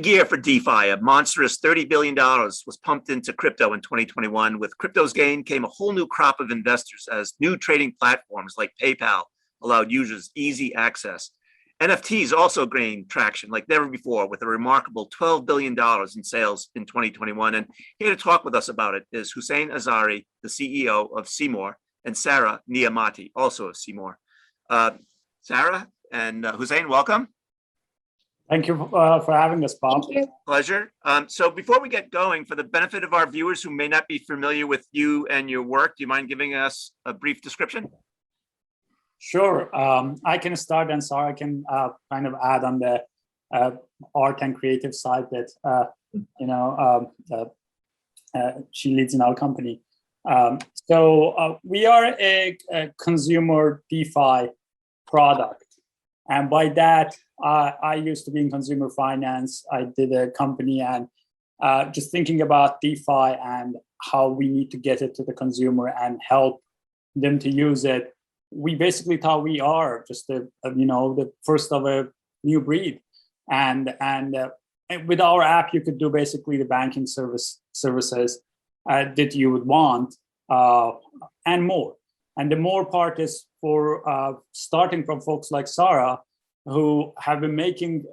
year for DeFi. A monstrous $30 billion was pumped into crypto in 2021. With crypto's gain came a whole new crop of investors as new trading platforms like PayPal allowed users easy access. NFTs also gained traction like never before with a remarkable $12 billion in sales in 2021. And here to talk with us about it is Hossein Azari, the CEO of CMORQ, and Sara Nemati, also of CMORQ. Sara and Hossein, welcome. Thank you for having us, Bob. Thank you. Pleasure. So before we get going, for the benefit of our viewers who may not be familiar with you and your work, do you mind giving us a brief description? Sure. I can start, and Sara can kind of add on the art and creative side that she leads in our company. So we are a consumer DeFi product, and by that I used to be in consumer finance. I did a company, and just thinking about DeFi and how we need to get it to the consumer and help them to use it. We basically thought we are just the first of a new breed, and with our app you could do basically the banking services that you would want and more. And the more part is for starting from folks like Sara, who have been making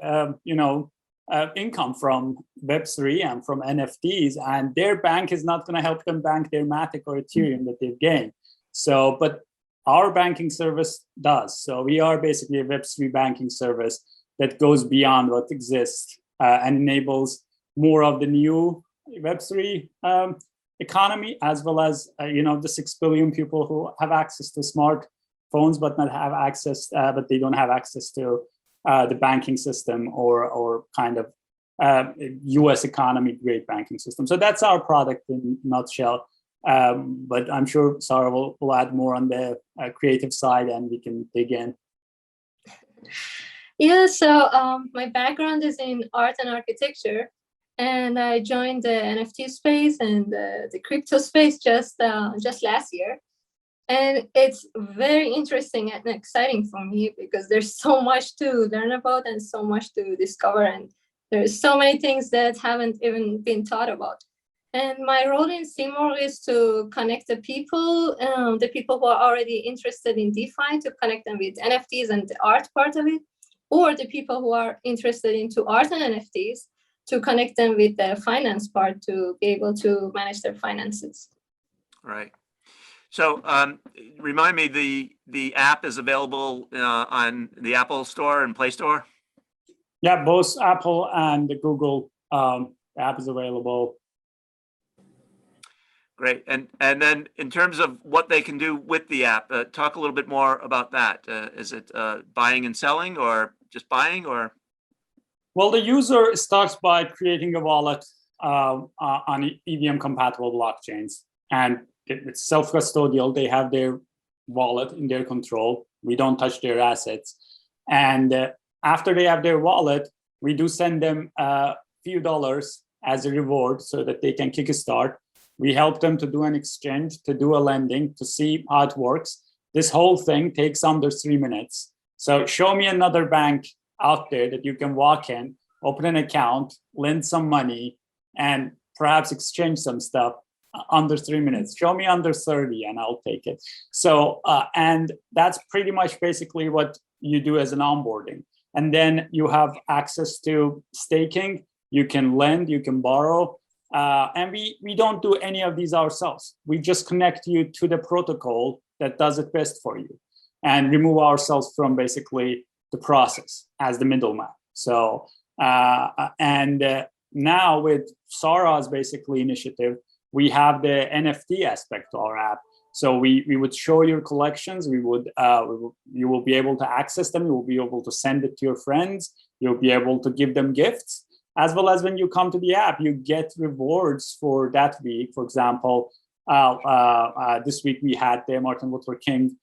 income from Web3 and from NFTs, and their bank is not going to help them bank their Matic or Ethereum that they've gained. So, but our banking service does. So we are basically a Web3 banking service that goes beyond what exists and enables more of the new Web3 economy, as well as the 6 billion people who have access to smartphones, but they don't have access to the banking system or kind of U.S. economy grade banking system. So that's our product in a nutshell. But I'm sure Sara will add more on the creative side, and we can dig in. Yeah, so my background is in art and architecture, and I joined the NFT space and the crypto space just last year. And it's very interesting and exciting for me because there's so much to learn about and so much to discover, and there's so many things that haven't even been thought about. And my role in CMORQ is to connect the people who are already interested in DeFi, to connect them with NFTs and the art part of it, or the people who are interested into art and NFTs, to connect them with the finance part to be able to manage their finances. Right. So remind me, the app is available on the Apple Store and Play Store? Yeah, both Apple and the Google app is available. Great. And then in terms of what they can do with the app, talk a little bit more about that. Is it buying and selling, or just buying, or? Well, the user starts by creating a wallet on EVM compatible blockchains, and it's self-custodial. They have their wallet in their control. We don't touch their assets. And after they have their wallet, we do send them a few dollars as a reward so that they can kickstart. We help them to do an exchange, to do a lending, to see how it works. This whole thing takes under 3 minutes. So show me another bank out there that you can walk in, open an account, lend some money, and perhaps exchange some stuff under 3 minutes. Show me under 30 and I'll take it. So, and that's pretty much basically what you do as an onboarding. And then you have access to staking. You can lend, you can borrow. And we don't do any of these ourselves. We just connect you to the protocol that does it best for you, and remove ourselves from basically the process as the middleman. So, now with Sara's basically initiative, we have the NFT aspect to our app. So we would show your collections. You will be able to access them. You will be able to send it to your friends. You'll be able to give them gifts. As well as when you come to the app, you get rewards for that week. For example, this week we had the Martin Luther King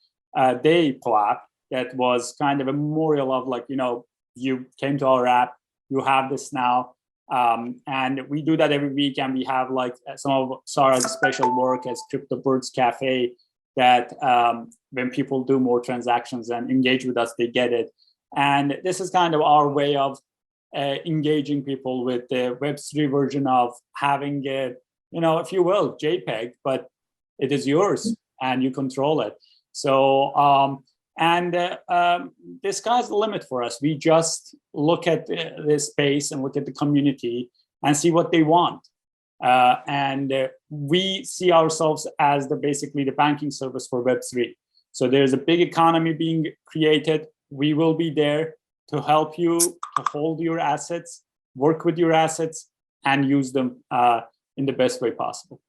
Day collab that was kind of a memorial of, like, you came to our app, you have this now. And we do that every week, and we have like some of Sara's special work as Crypto Birds Cafe that when people do more transactions and engage with us, they get it. And this is kind of our way of engaging people with the Web3 version of having a, if you will, JPEG, but it is yours and you control it. So, the sky's the limit for us. We just look at this space and look at the community and see what they want. We see ourselves as basically the banking service for Web3. So there's a big economy being created. We will be there to help you to hold your assets, work with your assets, and use them in the best way possible.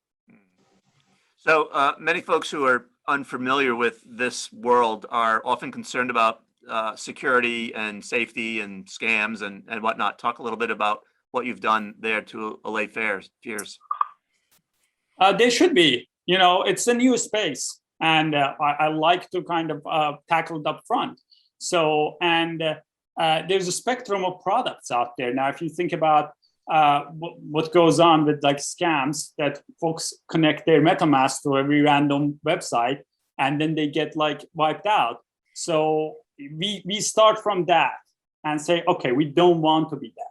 So many folks who are unfamiliar with this world are often concerned about security and safety and scams and whatnot. Talk a little bit about what you've done there to allay fears. There should be, it's a new space, and I like to kind of tackle it up front. So, there's a spectrum of products out there. Now, if you think about what goes on with like scams, that folks connect their MetaMask to every random website and then they get like wiped out. So we start from that and say, okay, we don't want to be that.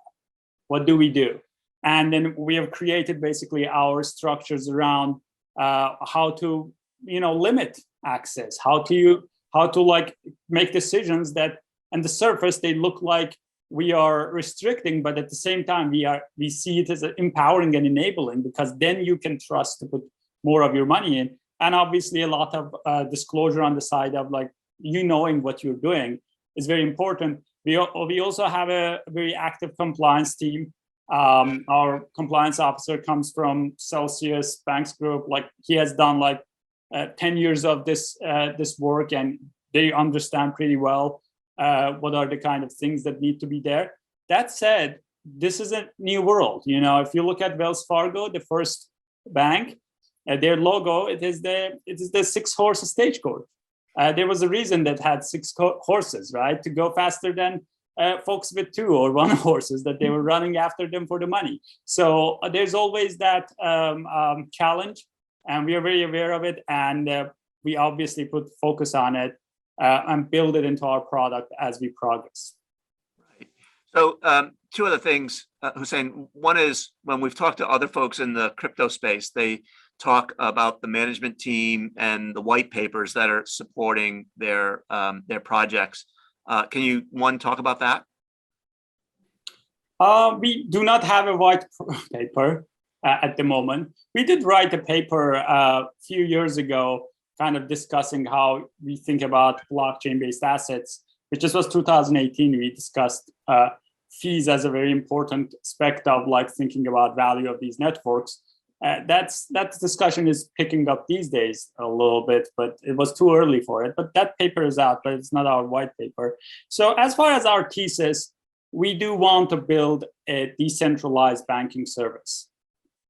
What do we do? And then we have created basically our structures around how to, limit access, how to like make decisions that on the surface they look like we are restricting, but at the same time we see it as empowering and enabling, because then you can trust to put more of your money in. And obviously a lot of disclosure on the side of like knowing what you're doing is very important. We also have a very active compliance team. Our compliance officer comes from Celsius Banks Group. Like he has done like 10 years of this work, and they understand pretty well what are the kind of things that need to be there. That said, this is a new world. If you look at Wells Fargo, the first bank, their logo, it is the 6-horse stagecoach. There was a reason that had 6 horses, right? To go faster than folks with 2 or 1 horses, that they were running after them for the money. So there's always that challenge, and we are very aware of it. And we obviously put focus on it and build it into our product as we progress. Right. So 2 other things, Hossein. One is when we've talked to other folks in the crypto space, they talk about the management team and the white papers that are supporting their projects. Can you, talk about that? We do not have a white paper at the moment. We did write a paper a few years ago, kind of discussing how we think about blockchain-based assets, which just was 2018. We discussed fees as a very important aspect of like thinking about value of these networks. That discussion is picking up these days a little bit, but it was too early for it. But that paper is out, but it's not our white paper. So as far as our thesis, we do want to build a decentralized banking service.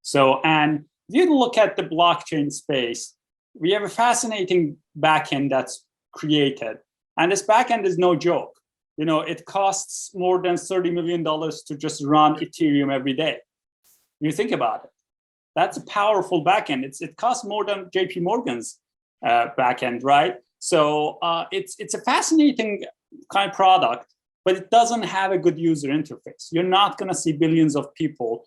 So, and if you look at the blockchain space, we have a fascinating backend that's created. And this backend is no joke. It costs more than $30 million to just run Ethereum every day. You think about it. That's a powerful backend. It costs more than JP Morgan's backend, right? So it's a fascinating kind of product, but it doesn't have a good user interface. You're not going to see billions of people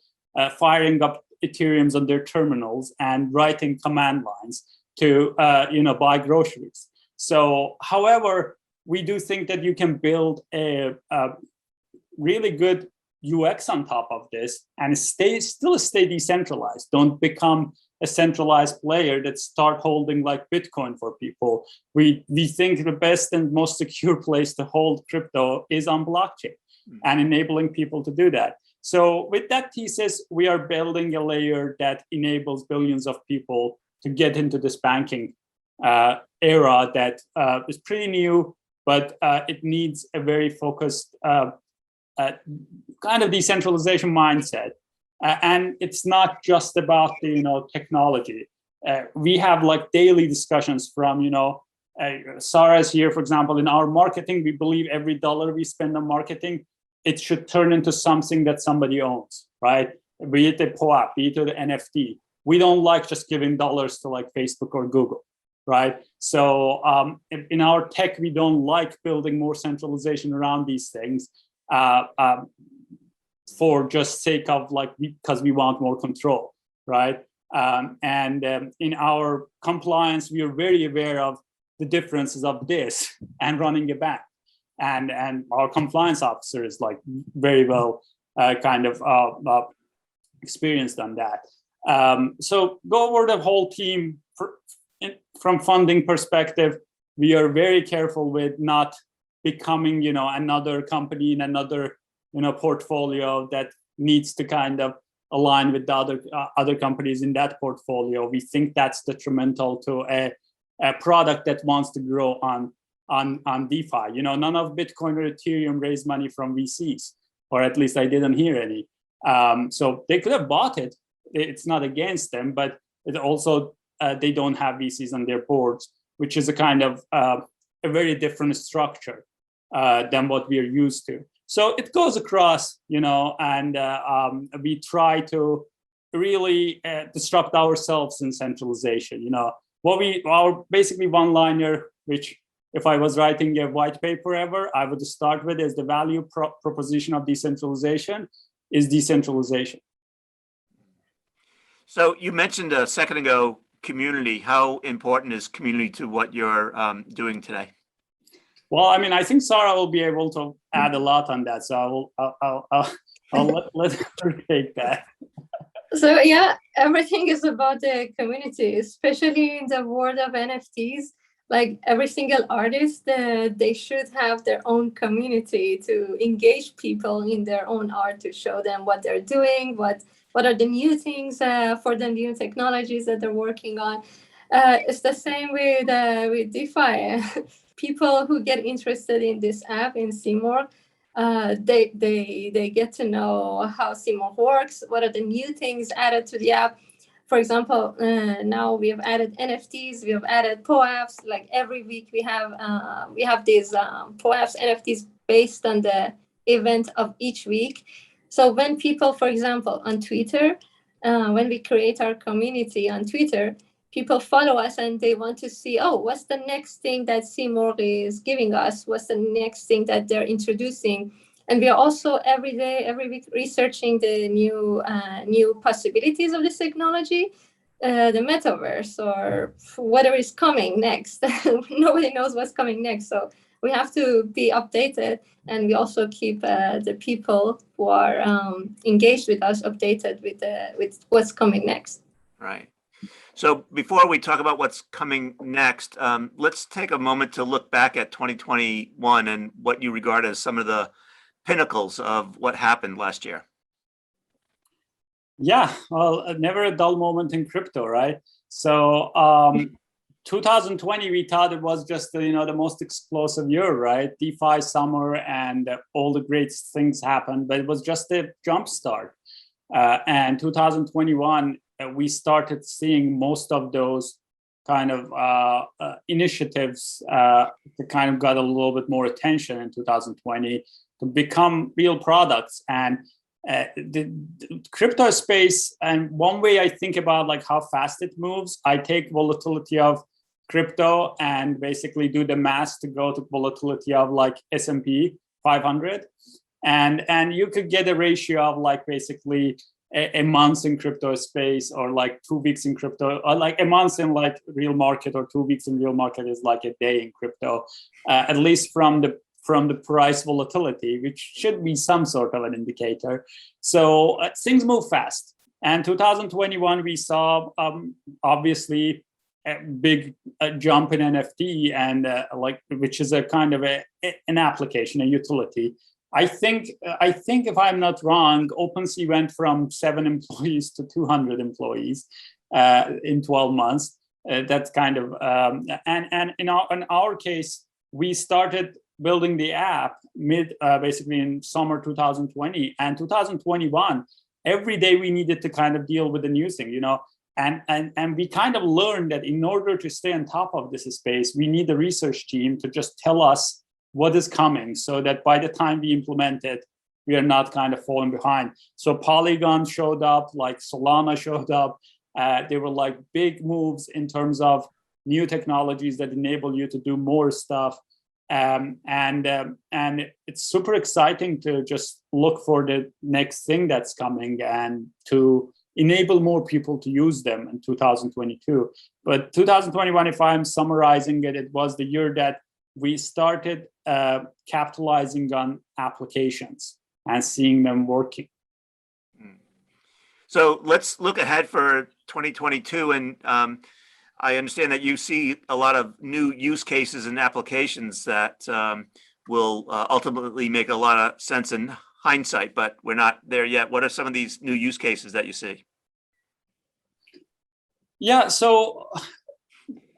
firing up Ethereums on their terminals and writing command lines to buy groceries. So, however, we do think that you can build a really good UX on top of this and still stay decentralized. Don't become a centralized player that start holding like Bitcoin for people. We think the best and most secure place to hold crypto is on blockchain and enabling people to do that. So with that thesis, we are building a layer that enables billions of people to get into this banking era that is pretty new, but it needs a very focused kind of decentralization mindset. And it's not just about the technology. We have like daily discussions from Sara's here, for example, in our marketing. We believe every dollar we spend on marketing, it should turn into something that somebody owns, right? Be it a POAP, be it an NFT. We don't like just giving dollars to like Facebook or Google, right? So in our tech, we don't like building more centralization around these things. for just sake of like, because we want more control, right? In our compliance, we are very aware of the differences of this and running a bank. And our compliance officer is like very well experienced on that. So go over the whole team. From funding perspective, we are very careful with not becoming, another company in another, portfolio that needs to kind of align with the other companies in that portfolio. We think that's detrimental to a product that wants to grow on DeFi. None of Bitcoin or Ethereum raised money from VCs, or at least I didn't hear any. So they could have bought it. It's not against them, but it also they don't have VCs on their boards, which is a kind of a very different structure than what we are used to. So it goes across, and we try to really disrupt ourselves in centralization. Our basically one-liner, which if I was writing a white paper ever, I would start with is the value proposition of decentralization is decentralization. So you mentioned a second ago community. How important is community to what you're doing today? Well, I mean, I think Sara will be able to add a lot on that. So I'll let her take that. So yeah, everything is about the community, especially in the world of NFTs. Like every single artist, they should have their own community to engage people in their own art, to show them what they're doing, what are the new things for the new technologies that they're working on. It's the same with DeFi. People who get interested in this app, in CMORQ, they get to know how CMORQ works, what are the new things added to the app. For example, now we have added NFTs, we have added POAPs. Like every week we have these POAPs, NFTs based on the event of each week. So when people, for example, on Twitter, when we create our community on Twitter, people follow us and they want to see, what's the next thing that CMORQ is giving us? What's the next thing that they're introducing? And we are also every week researching the new possibilities of this technology, the metaverse, or whatever is coming next. Nobody knows what's coming next. So we have to be updated, and we also keep the people who are engaged with us updated with what's coming next. Right. So before we talk about what's coming next, let's take a moment to look back at 2021 and what you regard as some of the pinnacles of what happened last year. Yeah, well, never a dull moment in crypto, right? So 2020, we thought it was just the most explosive year, right? DeFi summer and all the great things happened, but it was just a jump start. And 2021, we started seeing most of those kind of initiatives that kind of got a little bit more attention in 2020 to become real products. And the crypto space, and one way I think about like how fast it moves, I take volatility of crypto and basically do the math to go to volatility of like S&P 500. And you could get a ratio of like basically a month in crypto space, or like 2 weeks in crypto, or like a month in like real market, or 2 weeks in real market is like a day in crypto, at least from the price volatility, which should be some sort of an indicator. So things move fast. And 2021, we saw obviously a big jump in NFT, and which is a kind of an application, a utility. I think if I'm not wrong, OpenSea went from 7 employees to 200 employees in 12 months. That's kind of and in our case, we started building the app basically in summer 2020, and 2021. Every day we needed to kind of deal with the new thing, and we kind of learned that in order to stay on top of this space, we need the research team to just tell us what is coming, so that by the time we implement it, we are not kind of falling behind. So Polygon showed up, like Solana showed up. They were like big moves in terms of new technologies that enable you to do more stuff. And it's super exciting to just look for the next thing that's coming and to enable more people to use them in 2022. But 2021, if I'm summarizing it, it was the year that we started capitalizing on applications and seeing them working. So let's look ahead for 2022. And I understand that you see a lot of new use cases and applications that will ultimately make a lot of sense in hindsight, but we're not there yet. What are some of these new use cases that you see? Yeah, so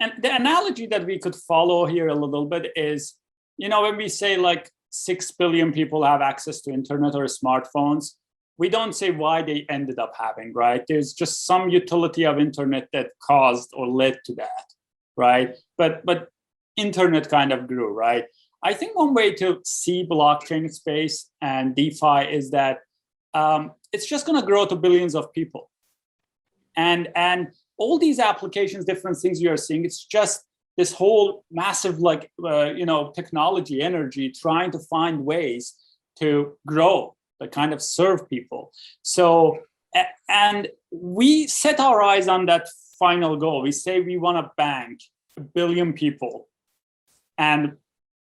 and the analogy that we could follow here a little bit is, when we say like 6 billion people have access to internet or smartphones, we don't say why they ended up having, right? There's just some utility of internet that caused or led to that, right? But internet kind of grew, right? I think one way to see blockchain space and DeFi is that it's just going to grow to billions of people. And all these applications, different things you are seeing, it's just this whole massive technology, energy, trying to find ways to grow, that kind of serve people. So, and we set our eyes on that final goal. We say we want to bank 1 billion people, and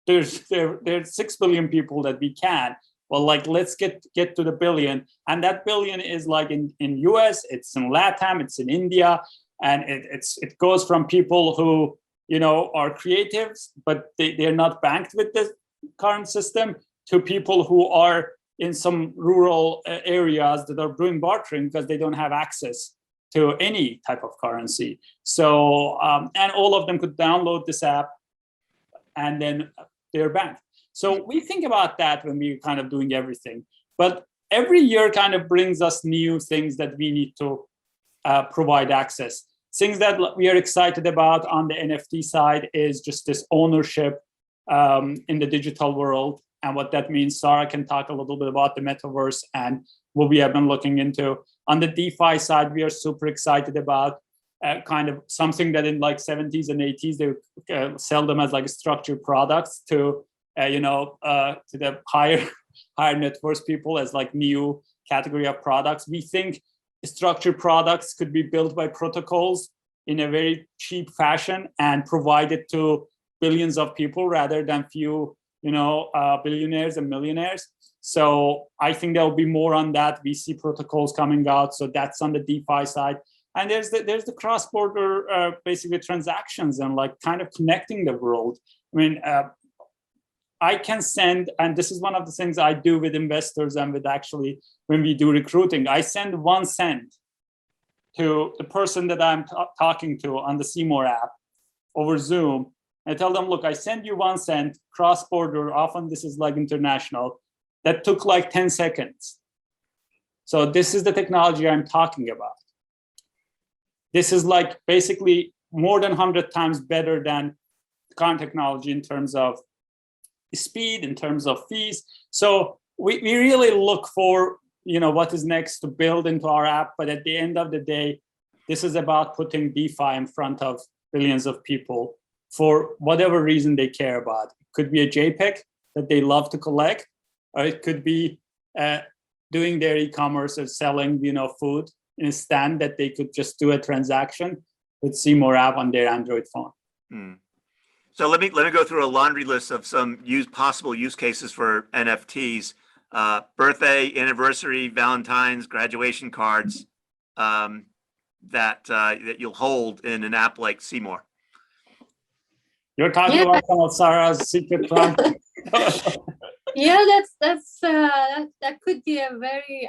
there's 6 billion people that we can. Well, like, let's get to the billion, and that billion is like in US, it's in LATAM, it's in India, and it goes from people who are creatives, but they're not banked with the current system, to people who are in some rural areas that are doing bartering because they don't have access to any type of currency. So, and all of them could download this app and then they're banked. So we think about that when we're kind of doing everything. But every year kind of brings us new things that we need to provide access. Things that we are excited about on the NFT side is just this ownership in the digital world. And what that means, Sara can talk a little bit about the metaverse and what we have been looking into. On the DeFi side, we are super excited about kind of something that in like 70s and 80s, they sell them as like structured products to the higher net worth people as like new category of products. We think structured products could be built by protocols in a very cheap fashion and provided to billions of people rather than few billionaires and millionaires. So I think there'll be more on that. We see protocols coming out. So that's on the DeFi side. And there's the cross-border basically transactions and like kind of connecting the world. I mean, I can send, and this is one of the things I do with investors and with actually when we do recruiting, I send 1 cent to the person that I'm talking to on the CMORQ app over Zoom. I tell them, look, I send you 1 cent cross-border, often this is like international, that took like 10 seconds. So this is the technology I'm talking about. This is like basically more than 100 times better than current technology in terms of speed, in terms of fees. So we really look for, what is next to build into our app. But at the end of the day, this is about putting DeFi in front of billions of people for whatever reason they care about. It could be a JPEG that they love to collect, or it could be doing their e-commerce or selling, food in a stand that they could just do a transaction with CMORQ app on their Android phone. So let me go through a laundry list of some possible use cases for NFTs: birthday, anniversary, Valentine's, graduation cards that you'll hold in an app like CMORQ. You're talking about some of Sara's secret plan. Yeah, that could be a very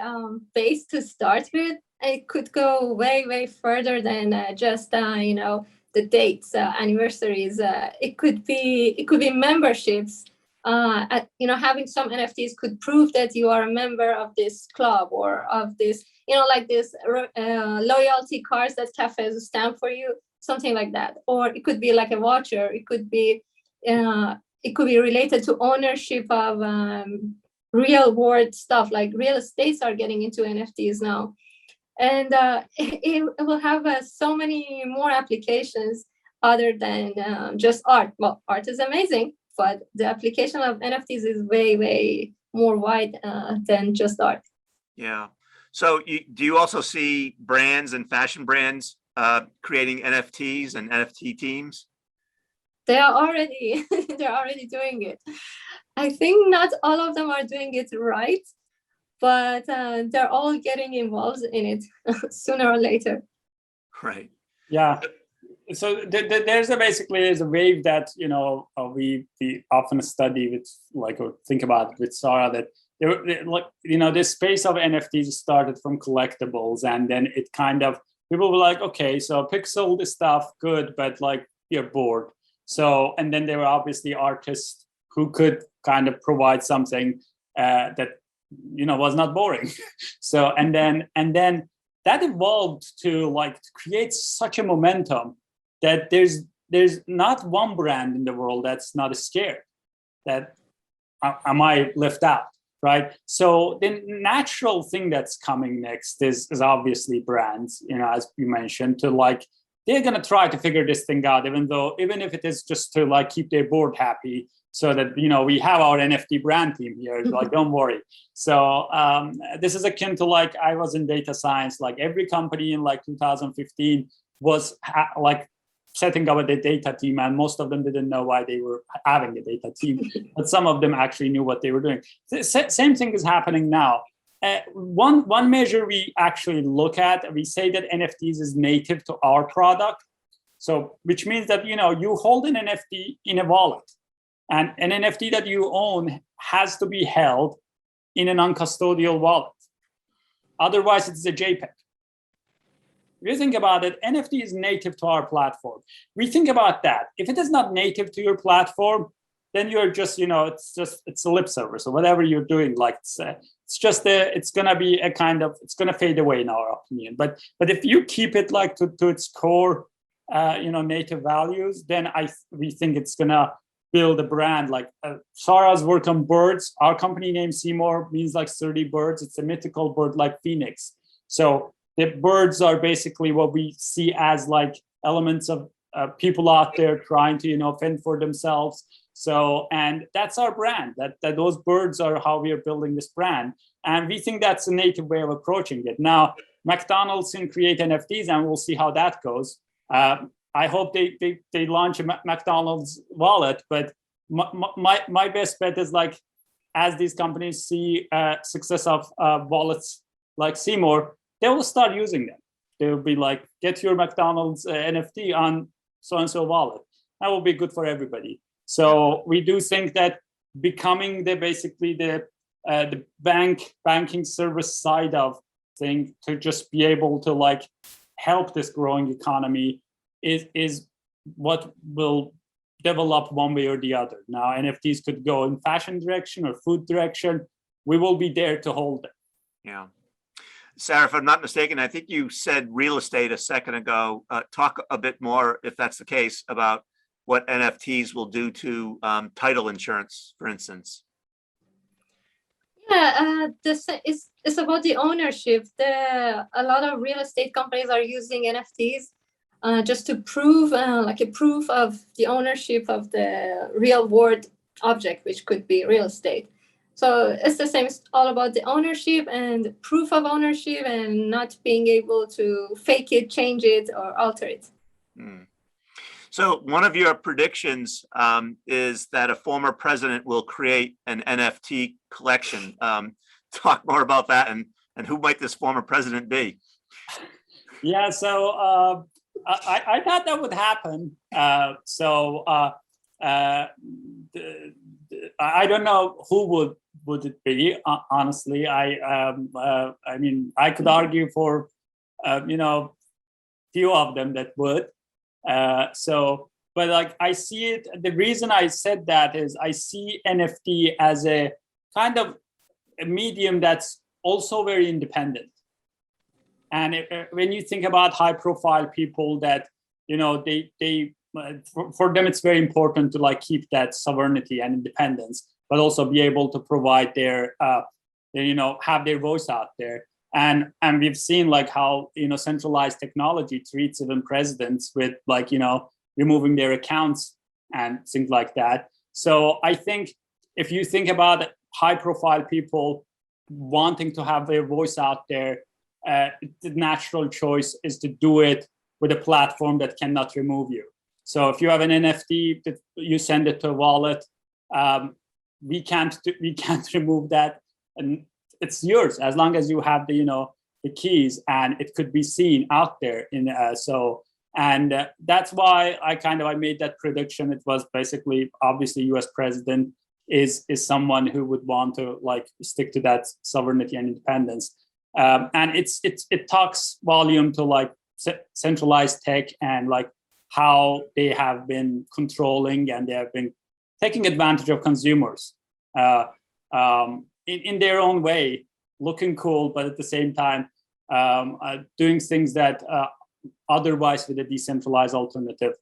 base to start with. It could go way further than just the dates, anniversaries. It could be memberships. Having some NFTs could prove that you are a member of this club or of this, like this loyalty cards that cafes stamp for you, something like that. Or it could be like a voucher. It could be related to ownership of real world stuff, like real estates are getting into NFTs now. And it will have so many more applications other than just art. Well, art is amazing, but the application of NFTs is way, way more wide than just art. Yeah. So do you also see brands and fashion brands creating NFTs and NFT teams? They are already they're already doing it. I think not all of them are doing it right, but they're all getting involved in it sooner or later. Right. Yeah. So there's a wave that we often study with, like, or think about with Sara, that this space of NFTs started from collectibles, and then it kind of, people were like, okay, so pixel this stuff, good, but like you're bored. So, and then there were obviously artists who could kind of provide something that was not boring. So, and then that evolved to create such a momentum that there's not one brand in the world that's not scared that am I left out, right? So the natural thing that's coming next is obviously brands, as you mentioned, to they're gonna try to figure this thing out, even if it is just to keep their board happy, so that we have our NFT brand team here. Don't worry. So this is akin to I was in data science. Every company in 2015 was setting up a data team, and most of them didn't know why they were having a data team, but some of them actually knew what they were doing. The same thing is happening now. One measure we actually look at, we say that NFTs is native to our product. So, which means that, you hold an NFT in a wallet, and an NFT that you own has to be held in an uncustodial wallet. Otherwise, it's a JPEG. If you think about it, NFT is native to our platform. We think about that. If it is not native to your platform, then you're just, it's a lip service or whatever you're doing. It's gonna be it's gonna fade away in our opinion. But if you keep it to its core, native values, then we think it's gonna build a brand. Sara's work on birds. Our company name CMORQ means 30 birds. It's a mythical bird like phoenix. So the birds are basically what we see as elements of people out there trying to fend for themselves. So, and that's our brand. That those birds are how we are building this brand, and we think that's a native way of approaching it. Now, McDonald's can create NFTs, and we'll see how that goes. I hope they launch a McDonald's wallet, but my best bet is as these companies see success of wallets like CMORQ, they will start using them. They will be get your McDonald's NFT on so-and-so wallet. That will be good for everybody. So we do think that becoming the banking service side of thing, to just be able to help this growing economy is what will develop one way or the other. Now, NFTs could go in fashion direction or food direction. We will be there to hold them. Yeah. Sara, if I'm not mistaken, I think you said real estate a second ago. Talk a bit more, if that's the case, about what NFTs will do to title insurance, for instance. Yeah, this is about the ownership. A lot of real estate companies are using NFTs just to prove a proof of the ownership of the real world object, which could be real estate. So it's the same. It's all about the ownership and proof of ownership, and not being able to fake it, change it, or alter it. So one of your predictions is that a former president will create an NFT collection. Talk more about that, and who might this former president be? Yeah, so I thought that would happen. I don't know who would it be. Honestly, I mean, I could argue for few of them that would. But I see it. The reason I said that is I see NFT as a kind of a medium that's also very independent. And when you think about high-profile people that for them it's very important to keep that sovereignty and independence, but also be able to provide their have their voice out there. And we've seen how centralized technology treats even presidents with removing their accounts and things like that. So I think if you think about high profile people wanting to have their voice out there, the natural choice is to do it with a platform that cannot remove you. So if you have an NFT that you send it to a wallet, we can't remove that, and it's yours as long as you have the keys, and it could be seen out there that's why I made that prediction. It was basically, obviously, U.S. president is someone who would want to stick to that sovereignty and independence, and it talks volume to centralized tech and how they have been controlling and they have been taking advantage of consumers in their own way, looking cool, but at the same time doing things that otherwise with a decentralized alternative,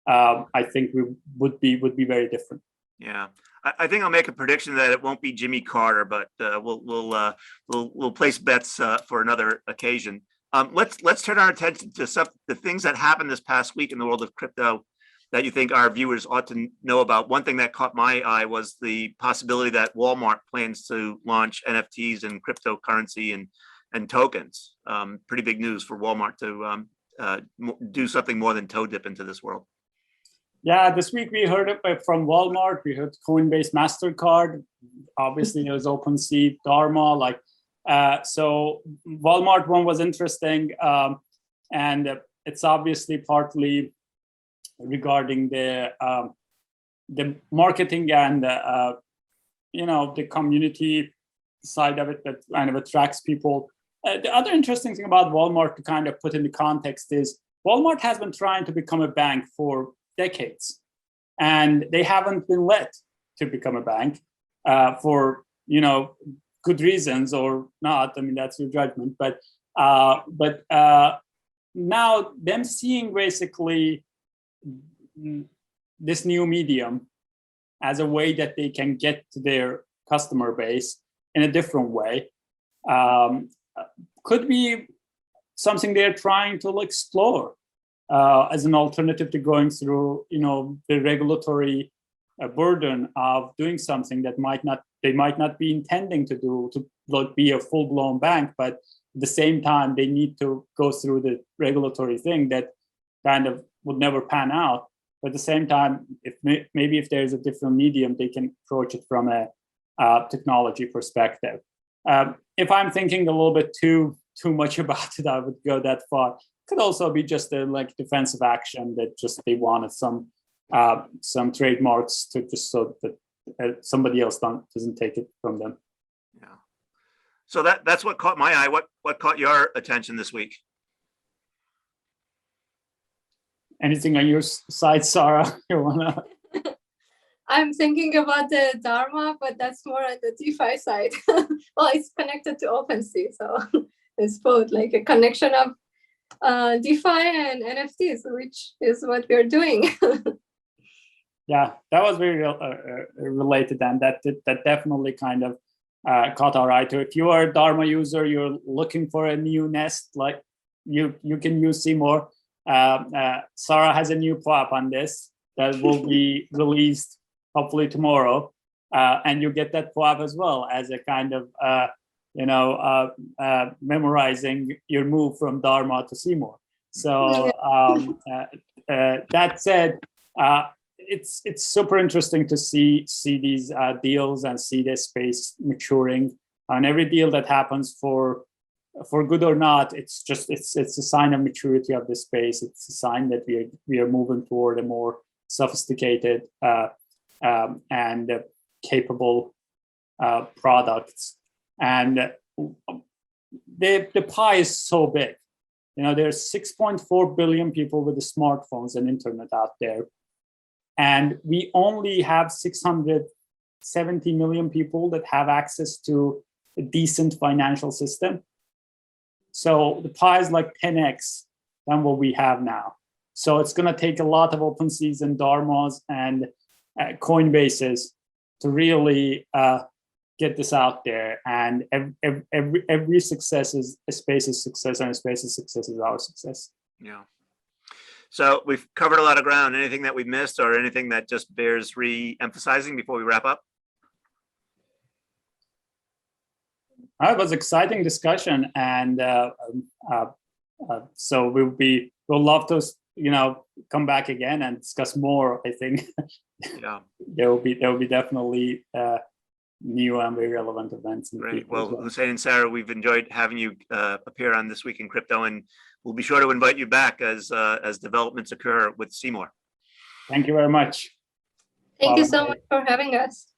I think we would be very different. Yeah, I think I'll make a prediction that it won't be Jimmy Carter, but we'll place bets for another occasion. Let's turn our attention to the things that happened this past week in the world of crypto that you think our viewers ought to know about. One thing that caught my eye was the possibility that Walmart plans to launch NFTs and cryptocurrency and tokens. Pretty big news for Walmart to do something more than toe dip into this world. Yeah, this week we heard it from Walmart. We heard Coinbase, MasterCard. Obviously, there was OpenSea, Dharma. So Walmart one was interesting, and it's obviously partly regarding the marketing and the community side of it that kind of attracts people. The other interesting thing about Walmart to kind of put into context is Walmart has been trying to become a bank for decades, and they haven't been let to become a bank for good reasons or not. I mean, that's your judgment. But now them seeing basically this new medium as a way that they can get to their customer base in a different way could be something they're trying to explore as an alternative to going through the regulatory burden of doing something that they might not be intending to do, to be a full-blown bank, but at the same time they need to go through the regulatory thing that kind of would never pan out. But at the same time, if there's a different medium, they can approach it from a technology perspective. If I'm thinking a little bit too much about it, I would go that far. Could also be just a defensive action that just they wanted some trademarks to just so that somebody else doesn't take it from them. Yeah. So that's what caught my eye. What caught your attention this week? Anything on your side, Sara? You wanna? I'm thinking about the Dharma, but that's more on the DeFi side. Well, it's connected to OpenSea, so it's both like a connection of DeFi and NFTs, which is what we're doing. Yeah, that was very related, and that definitely kind of caught our eye too. If you are a Dharma user, you're looking for a new nest, you can use CMORQ. Sara has a new POAP on this that will be released hopefully tomorrow, and you get that POAP as well as a kind of memorizing your move from Dharma to CMORQ. So that said, it's super interesting to see these deals and see this space maturing. And every deal that happens for good or not, it's a sign of maturity of the space. It's a sign that we are moving toward a more sophisticated and capable products. And the pie is so big. There's 6.4 billion people with the smartphones and internet out there. And we only have 670 million people that have access to a decent financial system. So the pie is like 10x than what we have now. So it's going to take a lot of OpenSeas and Dharmas and Coinbases to really get this out there. And every success is a space's success, and a space's success is our success. Yeah. So we've covered a lot of ground. Anything that we missed or anything that just bears re-emphasizing before we wrap up? It was exciting discussion, and so we'll love to come back again and discuss more. I think Yeah. there will be definitely new and very relevant events. Great. Well, Hossein and Sara, we've enjoyed having you appear on This Week in Crypto, and we'll be sure to invite you back as developments occur with CMORQ. Thank you very much. Thank you so much for having us.